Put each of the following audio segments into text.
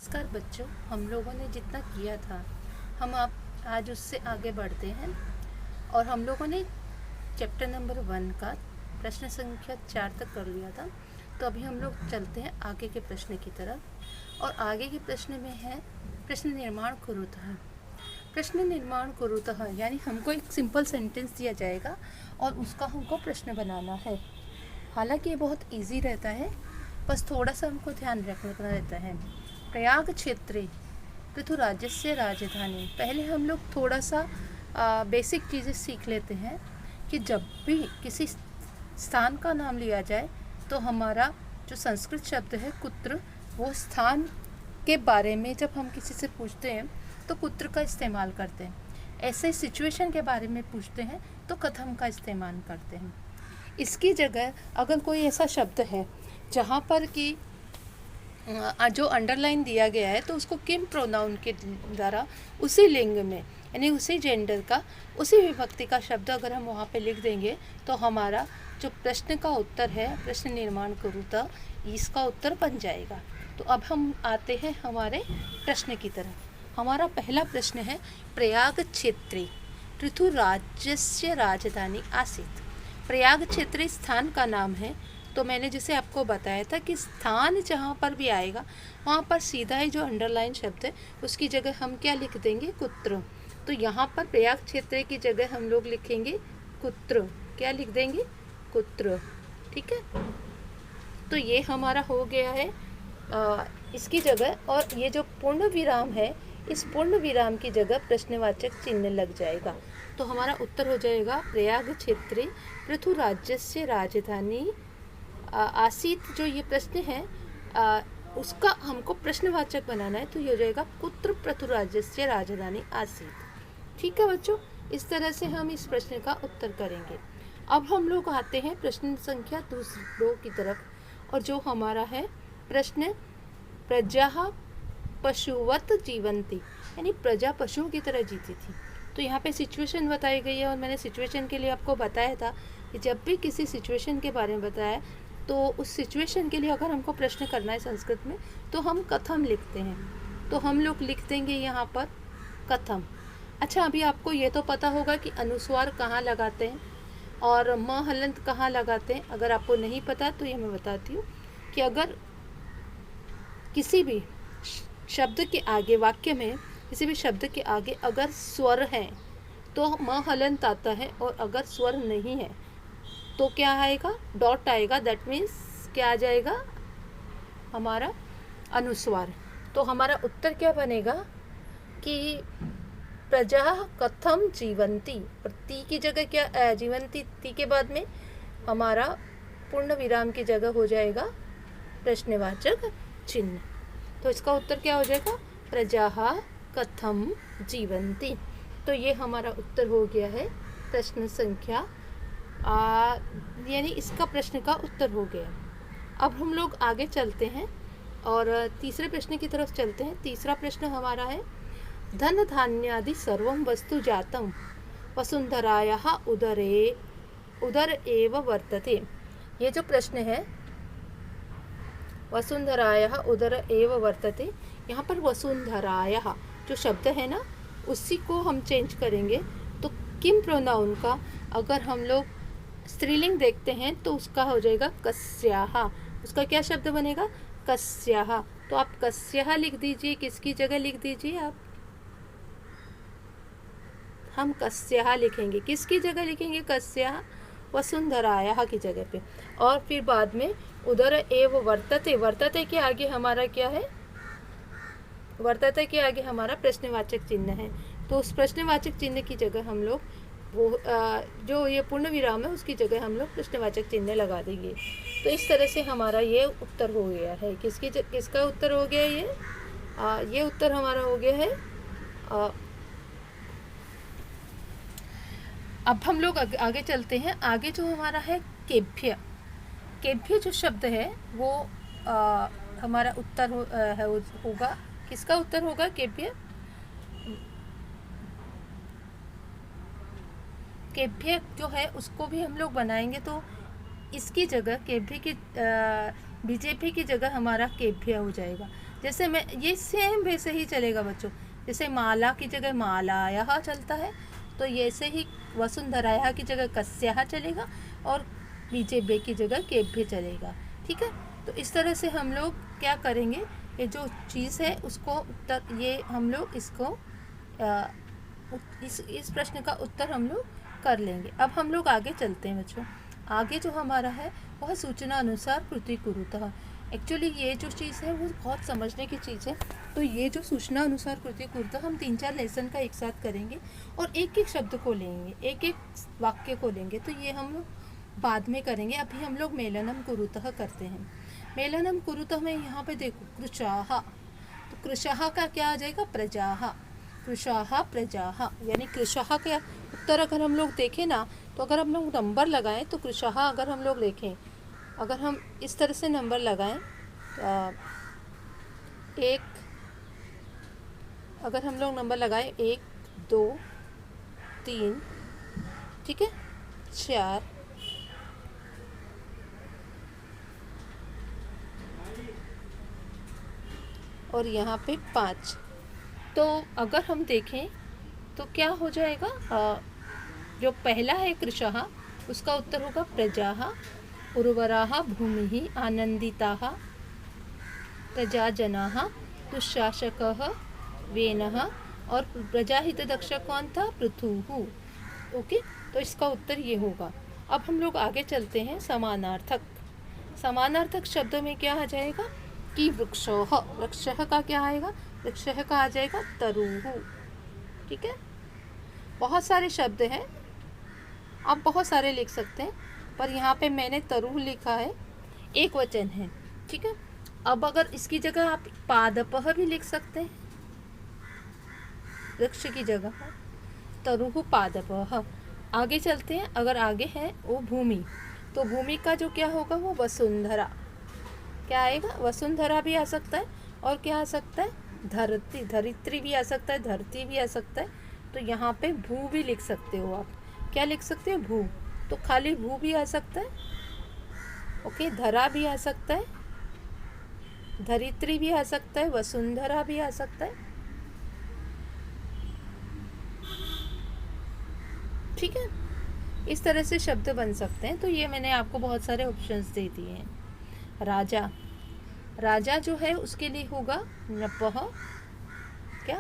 नमस्कार बच्चों, हम लोगों ने जितना किया था हम आप आज उससे आगे बढ़ते हैं और हम लोगों ने चैप्टर नंबर 1 का प्रश्न संख्या 4 तक कर लिया था। तो अभी हम लोग चलते हैं आगे के प्रश्न की तरफ और आगे के प्रश्न में है प्रश्न निर्माण कुरुतः। प्रश्न निर्माण कुरुतः यानी हमको एक सिंपल सेंटेंस दिया जाएगा और उसका हमको प्रश्न बनाना है। हालांकि ये बहुत इजी रहता है, बस थोड़ा सा हमको ध्यान रखना रहता है। प्रयाग क्षेत्रे पृथुराज्यस्य राजधानी। पहले हम लोग थोड़ा सा बेसिक चीज़ें सीख लेते हैं कि जब भी किसी स्थान का नाम लिया जाए तो हमारा जो संस्कृत शब्द है कुत्र, वो स्थान के बारे में जब हम किसी से पूछते हैं तो कुत्र का इस्तेमाल करते हैं। ऐसे सिचुएशन के बारे में पूछते हैं तो कथम का इस्तेमाल करते हैं। इसकी जगह अगर कोई ऐसा शब्द है जहाँ पर कि जो अंडरलाइन दिया गया है तो उसको किम प्रोनाउन के द्वारा उसी लिंग में यानी उसी जेंडर का उसी विभक्ति का शब्द अगर हम वहाँ पे लिख देंगे तो हमारा जो प्रश्न का उत्तर है, प्रश्न निर्माण कुरुतः, इसका उत्तर बन जाएगा। तो अब हम आते हैं हमारे प्रश्न की तरफ। हमारा पहला प्रश्न है प्रयाग क्षेत्रे पृथुराज्यस्य राजधानी आसीत्। प्रयाग क्षेत्र स्थान का नाम है। तो मैंने जैसे आपको बताया था कि स्थान जहाँ पर भी आएगा वहाँ पर सीधा ही जो अंडरलाइन शब्द है उसकी जगह हम क्या लिख देंगे, कुत्र। तो यहाँ पर प्रयाग क्षेत्र की जगह हम लोग लिखेंगे कुत्र। क्या लिख देंगे, कुत्र। ठीक है, तो ये हमारा हो गया है इसकी जगह। और ये जो पूर्ण विराम है, इस पूर्ण विराम की जगह प्रश्नवाचक चिन्ह लग जाएगा। तो हमारा उत्तर हो जाएगा प्रयाग क्षेत्रे पृथुराज्यस्य राजधानी आसीत। जो ये प्रश्न है उसका हमको प्रश्नवाचक बनाना है, तो ये हो जाएगा कुत्र पृथुराज्यस्य राजधानी आसीत। ठीक है बच्चों, इस तरह से हम इस प्रश्न का उत्तर करेंगे। अब हम लोग आते हैं प्रश्न संख्या 2 की तरफ और जो हमारा है प्रश्न प्रजा पशुवत जीवंती, यानी प्रजा पशुओं की तरह जीती थी। तो यहाँ पे सिचुएशन बताई गई है और मैंने सिचुएशन के लिए आपको बताया था कि जब भी किसी सिचुएशन के बारे में बताया तो उस सिचुएशन के लिए अगर हमको प्रश्न करना है संस्कृत में तो हम कथम लिखते हैं। तो हम लोग लिख देंगे यहाँ पर कथम। अच्छा, अभी आपको ये तो पता होगा कि अनुस्वार कहाँ लगाते हैं और म हलंत कहाँ लगाते हैं। अगर आपको नहीं पता तो ये मैं बताती हूँ कि अगर किसी भी शब्द के आगे, वाक्य में किसी भी शब्द के आगे अगर स्वर है तो म हलंत आता है और अगर स्वर नहीं है तो क्या आएगा, डॉट आएगा। दैट मीन्स क्या आ जाएगा, हमारा अनुस्वार। तो हमारा उत्तर क्या बनेगा कि प्रजा कथम जीवंती, और ती की जगह क्या, जीवंती ती के बाद में हमारा पूर्ण विराम की जगह हो जाएगा प्रश्नवाचक चिन्ह। तो इसका उत्तर क्या हो जाएगा, प्रजा कथम जीवंती। तो ये हमारा उत्तर हो गया है प्रश्न संख्या यानी इसका प्रश्न का उत्तर हो गया। अब हम लोग आगे चलते हैं और तीसरे प्रश्न की तरफ चलते हैं। तीसरा प्रश्न हमारा है धन धान्यादि सर्वं वस्तु जातं वसुंधरायाः उदर एव वर्तते। ये जो प्रश्न है वसुंधरायाः उदर एव वर्तते, यहाँ पर वसुंधरायाः जो शब्द है ना उसी को हम चेंज करेंगे। तो किम प्रोनाउन का अगर हम लोग स्त्रीलिंग देखते हैं तो उसका हो जाएगा कस्याः। उसका क्या शब्द बनेगा, कस्याः। तो आप कस्याः लिख दीजिए। किसकी जगह लिख दीजिए आप, हम कस्याः लिखेंगे। किसकी जगह लिखेंगे, कस्याः, वसुंधरायाः की जगह पे। और फिर बाद में उदर एव वर्तते, वर्तते के आगे हमारा क्या है, वर्तते के आगे हमारा प्रश्नवाचक चिन्ह है। तो उस प्रश्नवाचक चिन्ह की जगह हम लोग वो जो ये पूर्ण विराम है उसकी जगह हम लोग प्रश्नवाचक चिन्ह लगा देंगे। तो इस तरह से हमारा ये उत्तर हो गया है। किसका उत्तर हो गया ये उत्तर हमारा हो गया है। अब हम लोग आगे चलते हैं। आगे जो हमारा है केभ्य, केभ्य जो शब्द है वो हमारा उत्तर होगा। किसका उत्तर होगा, केभ्य। केभ्य जो है उसको भी हम लोग बनाएंगे तो इसकी जगह केभ्य की बीजेपी की जगह हमारा केभ्य हो जाएगा। जैसे मैं ये सेम वैसे ही चलेगा बच्चों, जैसे माला की जगह मालायाः चलता है, तो ये से ही वसुंधरायाः की जगह कस्याः चलेगा और नीचे बे की जगह केभ्य चलेगा। ठीक है, तो इस तरह से हम लोग क्या करेंगे, ये जो चीज़ है उसको उत्तर, ये हम लोग इसको इस प्रश्न का उत्तर हम लोग कर लेंगे। अब हम लोग आगे चलते हैं बच्चों। आगे जो हमारा है वह सूचना अनुसार कृति कुरुतः। एक्चुअली ये जो चीज़ है वो बहुत समझने की चीज़ है। तो ये जो सूचना अनुसार कृति कुरुतः हम 3-4 लेसन का एक साथ करेंगे और एक एक शब्द को लेंगे, एक एक वाक्य को लेंगे। तो ये हम लोग बाद में करेंगे, अभी हम लोग मेलनम कुरुतः करते हैं। मेलनम कुरुतः में यहाँ पे देखो कृशाः, तो कृशाः का क्या आ जाएगा, प्रजाः। कृशाः प्रजाः, यानी कृशाः का उत्तर अगर हम लोग देखें ना, तो अगर हम लोग नंबर लगाएं तो कृशाः अगर हम लोग देखें, अगर हम इस तरह से नंबर लगाएं, एक, अगर हम लोग नंबर लगाएं 1 2 3, ठीक है, 4, और यहाँ पे 5, तो अगर हम देखें तो क्या हो जाएगा, जो पहला है कृशाः उसका उत्तर होगा प्रजाः, उर्वराः भूमिः, आनंदिताः प्रजाजनाः, दुःशासकः वेनः, और प्रजाहितदक्षक कौन था, पृथुः। ओके, तो इसका उत्तर ये होगा। अब हम लोग आगे चलते हैं। समानार्थक, समानार्थक शब्दों में क्या आ जाएगा कि वृक्षः, वृक्षः का क्या आएगा, वृक्षः का आ जाएगा तरुः। ठीक है, बहुत सारे शब्द हैं, आप बहुत सारे लिख सकते हैं, पर यहाँ पे मैंने तरुः लिखा है, एक वचन है। ठीक है, अब अगर इसकी जगह आप पादपः भी लिख सकते हैं, वृक्ष की जगह तरुः पादपः। आगे चलते हैं, अगर आगे है वो भूमि, तो भूमि का जो क्या होगा वो वसुंधरा, क्या आएगा, वसुंधरा भी आ सकता है, और क्या आ सकता है, धरती, धरित्री भी आ सकता है, धरती भी आ सकता है। तो यहाँ पे भू भी लिख सकते हो आप, क्या लिख सकते हो, भू, तो खाली भू भी आ सकता है। ओके, धरा भी आ सकता है, धरित्री भी आ सकता है, वसुंधरा भी आ सकता है। ठीक है, इस तरह से शब्द बन सकते हैं। तो ये मैंने आपको बहुत सारे ऑप्शंस दे दिए हैं। राजा, राजा जो है उसके लिए होगा नपः, क्या,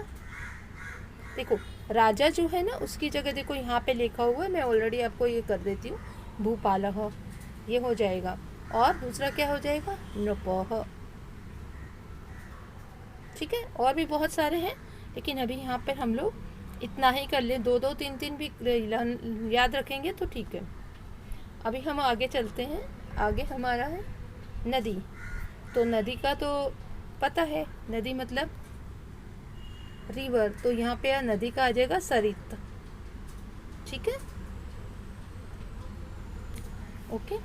देखो राजा जो है ना उसकी जगह देखो यहाँ पे लिखा हुआ है, मैं ऑलरेडी आपको ये कर देती हूँ, भूपालः, ये हो जाएगा। और दूसरा क्या हो जाएगा, नपः। ठीक है, और भी बहुत सारे हैं, लेकिन अभी यहाँ पर हम लोग इतना ही कर लें, 2-2 3-3 भी याद रखेंगे तो ठीक है। अभी हम आगे चलते हैं। आगे हमारा है नदी, तो नदी का तो पता है, नदी मतलब रिवर, तो यहाँ पे नदी का आ जाएगा सरित। ठीक है, ओके,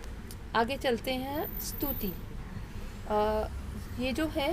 आगे चलते हैं स्तुति। ये जो है